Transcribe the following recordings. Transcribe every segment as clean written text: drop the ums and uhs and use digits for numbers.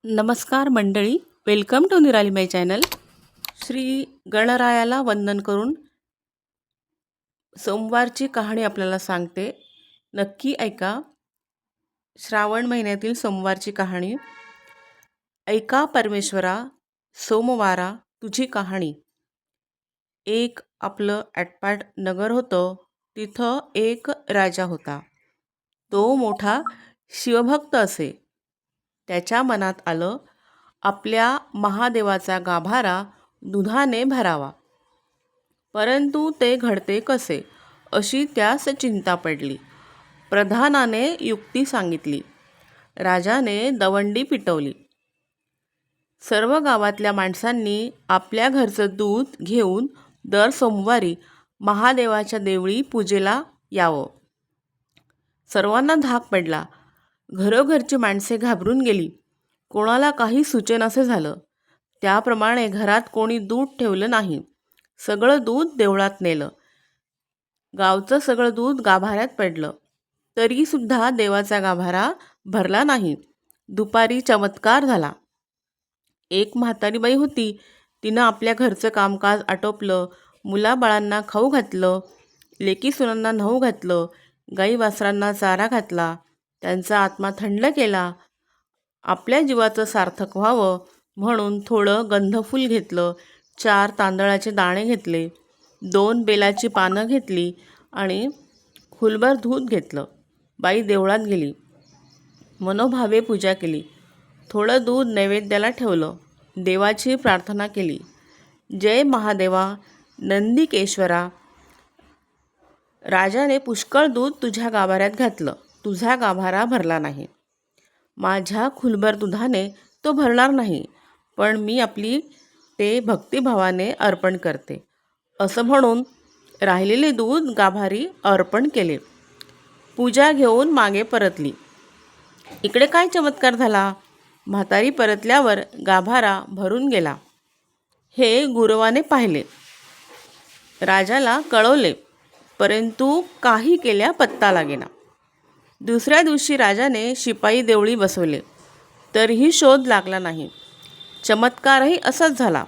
नमस्कार मंडळी, welcome to निराली माय चॅनल. श्री गणरायाला वंदन करून सोमवारची कहाणी आपल्याला सांगते. नक्की ऐका. श्रावण महिन्यातील सोमवारची कहाणी. ऐका परमेश्वरा, सोमवारा तुझी कहाणी. एक आपलं ॲटपाट नगर होतं. तिथं एक राजा होता. तो मोठा शिवभक्त असे. त्याच्या मनात आलं, आपल्या महादेवाचा गाभारा दुधाने भरावा. परंतु ते घडते कसे, अशी त्यास चिंता पडली. प्रधानाने युक्ती सांगितली. राजाने दवंडी पिटवली. सर्व गावातल्या माणसांनी आपल्या घरचं दूध घेऊन दर सोमवारी महादेवाच्या देवळी पूजेला यावं. सर्वांना धाक पडला. घरोघरची माणसे घाबरून गेली. कोणाला काही सुचेनासे झालं. त्याप्रमाणे घरात कोणी दूध ठेवलं नाही. सगळं दूध देवळात नेलं. गावचं सगळं दूध गाभाऱ्यात पडलं. तरीसुद्धा देवाचा गाभारा भरला नाही. दुपारी चमत्कार झाला. एक म्हातारी बाई होती. तिनं आपल्या घरचं कामकाज आटोपलं. मुलाबाळांना खाऊ घातलं. लेकीसुनांना न्हाऊ घातलं. गाई वासरांना चारा घातला. त्यांचा आत्मा थंड केला. आपल्या जीवाचं सार्थक व्हावं म्हणून थोडं गंधफूल घेतलं. 4 तांदळाचे दाणे घेतले. 2 बेलाची पानं घेतली आणि खुलभर दूध घेतलं. बाई देवळात गेली. मनोभावे पूजा केली. थोडं दूध नैवेद्याला ठेवलं. देवाची प्रार्थना केली. जय महादेवा, नंदिकेश्वरा, राजाने पुष्कळ दूध तुझ्या गाभाऱ्यात घातलं. तुझा गाभारा भरला नाही. माझ्या खुलभर दुधाने तो भरणार नाही, पण मी आपली ते भक्तिभावाने अर्पण करते, असं म्हणून राहिलेले दूध गाभारी अर्पण केले. पूजा घेऊन मागे परतली. इकडे काय चमत्कार झाला. म्हातारी परतल्यावर गाभारा भरून गेला. हे गुरवाने पाहिले. राजाला कळवले, परंतु काही केल्या पत्ता लागेना. दुसऱ्या दिवशी राजाने शिपाई देवळी बसवले, तरीही शोध लागला नाही. चमत्कारही असाच झाला.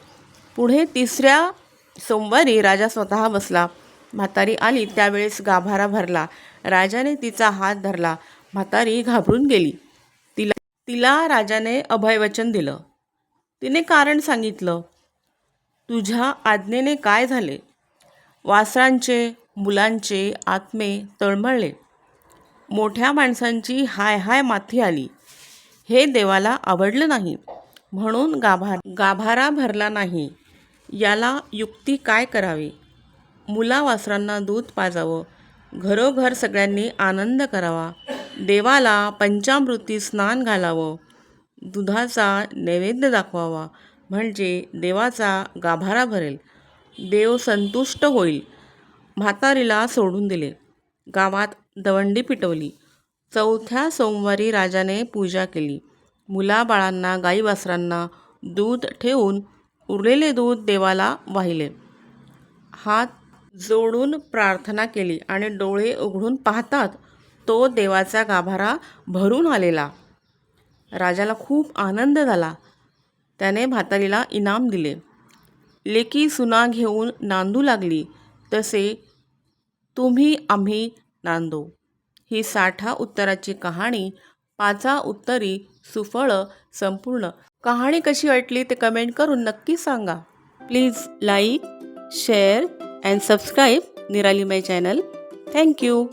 पुढे 3ऱ्या सोमवारी राजा स्वतः बसला. म्हातारी आली त्यावेळेस गाभारा भरला. राजाने तिचा हात धरला. म्हातारी घाबरून गेली. तिला राजाने अभयवचन दिलं. तिने कारण सांगितलं. तुझ्या आज्ञेने काय झाले. वासरांचे, मुलांचे आत्मे तळमळले. मोठ्या माणसांची हाय हाय माथी आली. हे देवाला आवडलं नाही, म्हणून गाभारा भरला नाही. याला युक्ती काय करावी. मुलावासरांना दूध पाजावं. घरोघर सगळ्यांनी आनंद करावा. देवाला पंचामृती स्नान घालावं. दुधाचा नैवेद्य दाखवावा, म्हणजे देवाचा गाभारा भरेल. देव संतुष्ट होईल. म्हातारीला सोडून दिले. गावात दवंडी पिटवली. 4थ्या सोमवारी राजाने पूजा केली. मुलाबाळांना, गाई वासरांना दूध ठेवून उरलेले दूध देवाला वाहिले. हात जोडून प्रार्थना केली आणि डोळे उघडून पाहतात तो देवाचा गाभारा भरून आलेला. राजाला खूप आनंद झाला. त्याने म्हातारीला इनाम दिले. लेकी सुना घेऊन नांदू लागली तसे तुम्ही आम्ही नांदो. ही 60 उत्तराची कहाणी. 5 उत्तरी सुफळ संपूर्ण. कहाणी कशी वाटली ते कमेंट करून नक्की सांगा. Please like, share and subscribe निराली माय चॅनल. थँक्यू.